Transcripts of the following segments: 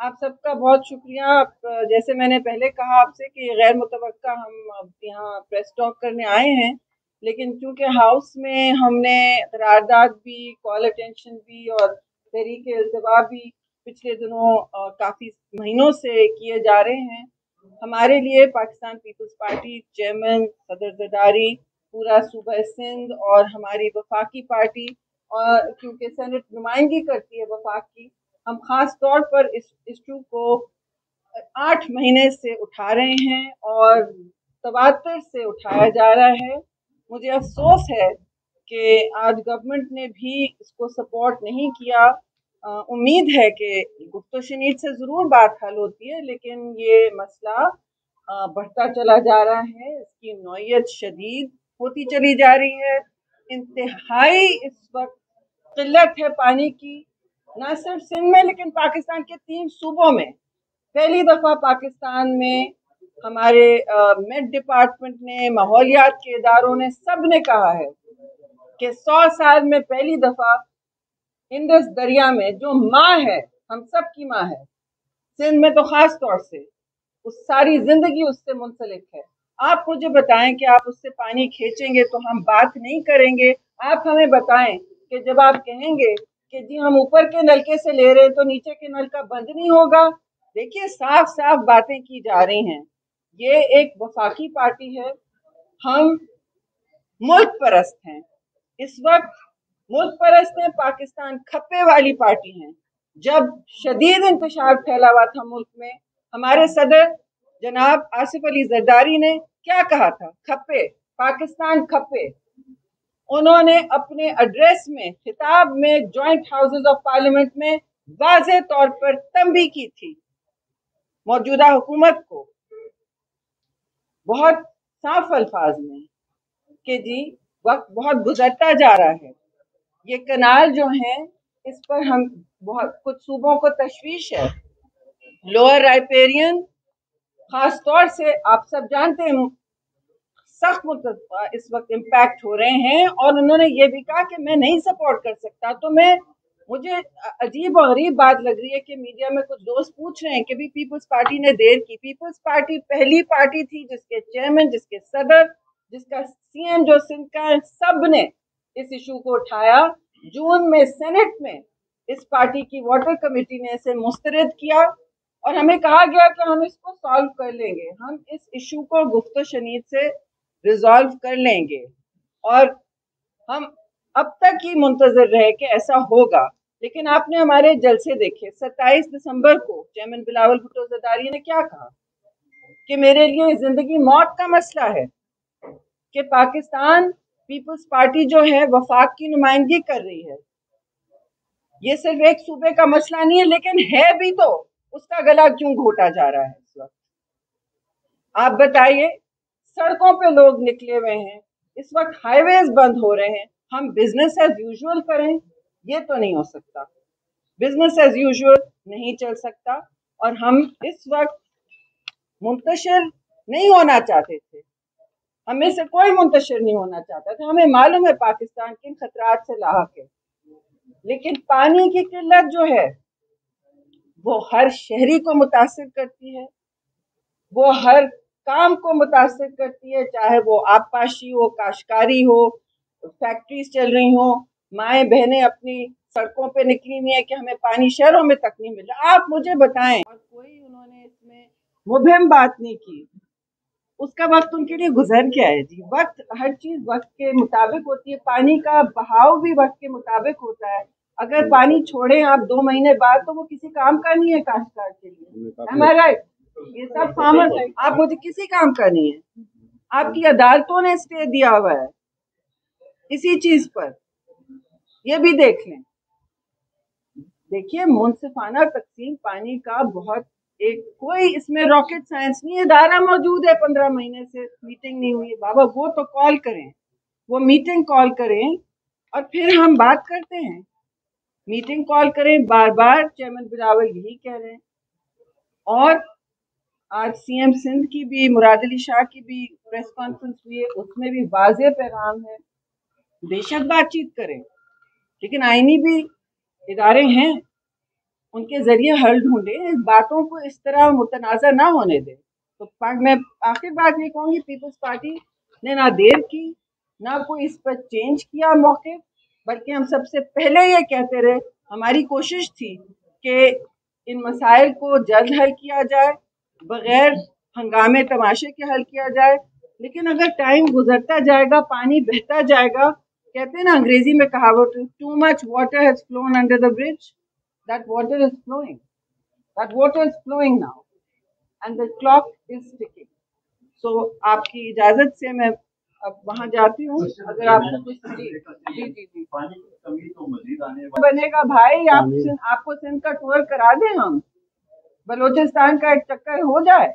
आप सबका बहुत शुक्रिया। जैसे मैंने पहले कहा आपसे कि गैर मुतवक्का हम अब यहाँ प्रेस टॉक करने आए हैं, लेकिन चूंकि हाउस में हमने करारदाद भी, कॉल अटेंशन भी और तहरीक इल्तिवा भी पिछले दिनों काफ़ी महीनों से किए जा रहे हैं। हमारे लिए पाकिस्तान पीपल्स पार्टी चेयरमैन सदर जरदारी, पूरा सूबा सिंध और हमारी वफाकी पार्टी, और क्योंकि सेनेट नुमाइंदगी करती है वफाक की, हम खास तौर पर इस इशू को 8 महीने से उठा रहे हैं और तवातर से उठाया जा रहा है। मुझे अफसोस है कि आज गवर्नमेंट ने भी इसको सपोर्ट नहीं किया। उम्मीद है कि गुफ्तो शनीद से ज़रूर बात हल होती है, लेकिन ये मसला बढ़ता चला जा रहा है, इसकी नौयत शदीद होती चली जा रही है। इंतहाई इस वक्त किल्लत है पानी की, न सिर्फ सिंध में लेकिन पाकिस्तान के 3 सूबों में। पहली दफ़ा पाकिस्तान में हमारे मेट डिपार्टमेंट ने, माहौलियात के इदारों ने, सब ने कहा है कि 100 साल में पहली दफ़ा इंडस दरिया में जो माँ है, हम सब की माँ है, सिंध में तो ख़ास तौर से, उस सारी ज़िंदगी उससे मुंसलिक है। आप मुझे बताएं कि आप उससे पानी खींचेंगे तो हम बात नहीं करेंगे। आप हमें बताएं कि जब आप कहेंगे कि जी हम ऊपर के नलके से ले रहे हैं तो नीचे के नल का बंद नहीं होगा। देखिए, साफ साफ बातें की जा रही हैं। ये एक वफाकी पार्टी है, हम मुल्क परस्त हैं। इस वक्त मुल्क परस्त हैं, पाकिस्तान खप्पे वाली पार्टी हैं। जब शदीद इंतशार फैला हुआ था मुल्क में, हमारे सदर जनाब आसिफ अली जरदारी ने क्या कहा था? खप्पे, पाकिस्तान खप्पे। उन्होंने अपने एड्रेस में, खिताब में, जॉइंट हाउसेज ऑफ पार्लियामेंट में वाज़ेह तौर पर तंबीह की थी मौजूदा हुकूमत को, बहुत साफ अल्फाज में, कि जी वक्त बहुत गुजरता जा रहा है, ये कनाल जो है इस पर हम बहुत कुछ सूबों को तशवीश है। लोअर राइपेरियन खास तौर से, आप सब जानते हैं, सख्त इस वक्त इम्पैक्ट हो रहे हैं। और उन्होंने ये भी कहा कि मैं नहीं सपोर्ट कर सकता। तो मुझे अजीब और गरीब बात लग रही है कि मीडिया में कुछ दोस्त पूछ रहे हैं कि भी पीपल्स पार्टी ने देर की। पीपल्स पार्टी पहली पार्टी थी जिसके चेयरमैन, जिसके सदर, जिसका सीएम जो सिंध का, सब ने इस इशू को उठाया। जून में सेनेट में इस पार्टी की वाटर कमेटी ने इसे मुस्तरद किया और हमें कहा गया कि हम इसको सॉल्व कर लेंगे, हम इस इशू को गुफ्तो शनीद से रिजॉल्व कर लेंगे। और हम अब तक ही मुंतजर रहे कि ऐसा होगा, लेकिन आपने हमारे जलसे देखे। 27 दिसंबर को चेयरमैन बिलावल भुट्टो जरदारी ने क्या कहा कि मेरे लिए जिंदगी मौत का मसला है, कि पाकिस्तान पीपल्स पार्टी जो है वफाक की नुमाइंदगी कर रही है। ये सिर्फ एक सूबे का मसला नहीं है, लेकिन है भी, तो उसका गला क्यों घोटा जा रहा है इस वक्त? आप बताइए, सड़कों पे लोग निकले हुए हैं, इस वक्त हाईवेज बंद हो रहे हैं, हम बिजनेस एज यूजुअल करें? ये तो नहीं हो सकता, बिजनेस एज यूजुअल नहीं चल सकता। और हम इस वक्त मुंतशिर नहीं होना चाहते थे, हमें से कोई मुंतशिर नहीं होना चाहता था। हमें मालूम है पाकिस्तान किन खतरात से लाहक है, लेकिन पानी की किल्लत जो है वो हर शहरी को मुतासिर करती है, वो हर काम को मुतासिर करती है, चाहे वो आबपाशी हो, काश्तकारी हो, फैक्ट्रीज चल रही हो, माएँ बहनें अपनी सड़कों पे निकली हुई है कि हमें पानी शहरों में तक नहीं मिल रहा। आप मुझे बताएं, और कोई उन्होंने इसमें मुबहिम बात नहीं की। उसका वक्त उनके लिए गुजर गया है जी। वक्त, हर चीज वक्त के मुताबिक होती है, पानी का बहाव भी वक्त के मुताबिक होता है। अगर पानी छोड़े आप 2 महीने बाद तो वो किसी काम का नहीं है काश्तकार के लिए। Am I right? ये सब फार्मर है, आप मुझे किसी काम का नहीं है। आपकी अदालतों ने स्टे दिया हुआ है इसी चीज पर, ये भी देख लें। देखिए, मुनसिफाना तकसीम पानी का बहुत एक, कोई इसमें रॉकेट साइंस नहीं है। इदारा मौजूद है, 15 महीने से मीटिंग नहीं हुई। बाबा वो तो कॉल करें, वो मीटिंग कॉल करें और फिर हम बात करते हैं। मीटिंग कॉल करें, बार बार चेयरमैन बिलावल यही कह रहे हैं। और आज सीएम सिंध की भी, मुराद अली शाह की भी प्रेस कॉन्फ्रेंस हुई है, उसमें भी वाज़ेह पैगाम है, बेशक बातचीत करें, लेकिन आईनी भी इदारे हैं, उनके जरिए हल ढूंढे, बातों को इस तरह मुतनाज़ा ना होने दें। तो मैं आखिर बात ये कहूँगी, पीपल्स पार्टी ने ना देर की, ना कोई इस पर चेंज किया मौके, बल्कि हम सबसे पहले ये कहते रहे, हमारी कोशिश थी कि इन मसाइल को जल्द हल किया जाए, बगैर हंगामे तमाशे के हल किया जाए। लेकिन अगर टाइम गुजरता जाएगा, पानी बहता जाएगा, कहते हैं ना अंग्रेजी में कहावत, too much water has flown under the bridge, that water is flowing, that water is flowing now and the clock is ticking. So आपकी इजाजत से मैं अब वहां जाती हूँ। अगर आपको कुछ जी पानी की कमी तो मजीद आने बनेगा भाई, आपको सिंध का टूर करा दें हम, बलूचिस्तान का एक चक्कर हो जाए,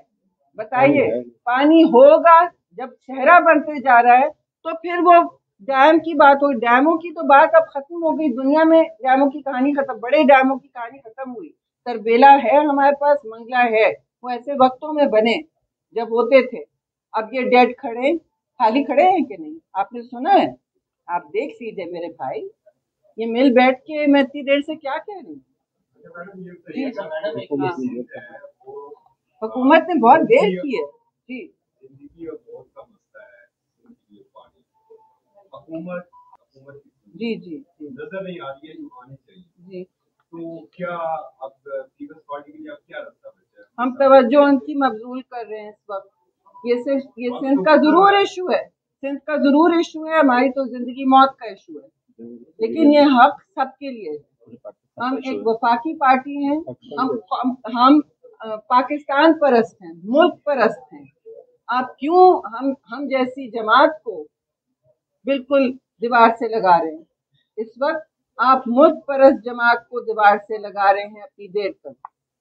बताइए। पानी होगा, जब शहरा बनते जा रहा है तो फिर वो डैम की बात हो, डैमों की तो बात अब खत्म हो गई, दुनिया में डैमों की कहानी खत्म, बड़े डैमों की कहानी खत्म हुई। तरबेला है हमारे पास, मंगला है, वो ऐसे वक्तों में बने जब होते थे। अब ये डेड खड़े, खाली खड़े हैं कि नहीं, आपने सुना है? आप देख लीजिए मेरे भाई, ये मिल बैठ के मैं इतनी देर से क्या कह रही हूँ। हुकूमत ने बहुत देर की है जी। जी जी नजर नहीं आ रही है जो आनी चाहिए जी। तो क्या अब पीपल्स पार्टी के लिए अब क्या रास्ता बचा है? हम तवज्जो उनकी मबजूल कर रहे हैं इस वक्त। ये सिंध का जरूर इशू है, सिंध का जरूर इशू है, हमारी तो जिंदगी मौत का इशू है, लेकिन ये हक सबके लिए है। हम एक वफाकी पार्टी हैं, हम पाकिस्तान परस्त हैं, मुल्क परस्त हैं। आप क्यों हम जैसी जमात को बिल्कुल दीवार से लगा रहे हैं? इस वक्त आप मुल्क परस्त जमात को दीवार से लगा रहे हैं अपनी देर तक।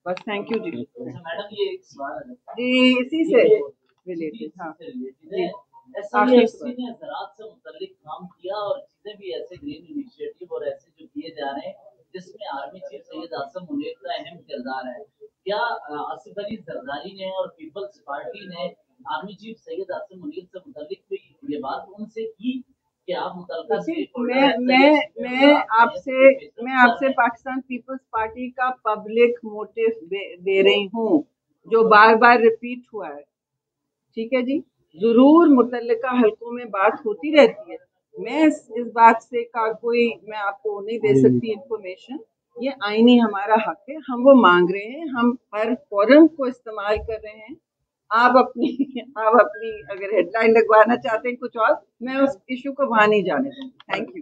बस थैंक यू जी। मैडम ये एक सवाल है जी, इसी से रिलेटेड। हाँ जी, एससीएससी ने ज़राअत से मुतल्लिक काम किया और चीजें भी ऐसे ग्रीन इनिशिएटिव और ऐसे जो किए जा रहे हैं जिसमें आर्मी चीफ सैयद आसिम मुनीर का अहम किरदार है। क्या आसिफ अली जरदारी ने और पीपल्स पार्टी ने आर्मी चीफ सैयद आसिम मुनीर से मुतल्लिक कोई ये बात उनसे की कि आप मैं आपसे पाकिस्तान पीपल्स पार्टी का पब्लिक मोटिव दे रही हूँ, जो बार बार रिपीट हुआ है, ठीक है जी। जरूर मुतल्लिका हलकों में बात होती रहती है, मैं इस बात से का कोई मैं आपको नहीं दे सकती इंफॉर्मेशन, ये आईनी हमारा हक है, हम वो मांग रहे हैं, हम हर फोरम को इस्तेमाल कर रहे हैं। आप अपनी अगर हेडलाइन लगवाना चाहते हैं कुछ और, मैं उस इशू को वहां नहीं जाने दूंगी। Thank you.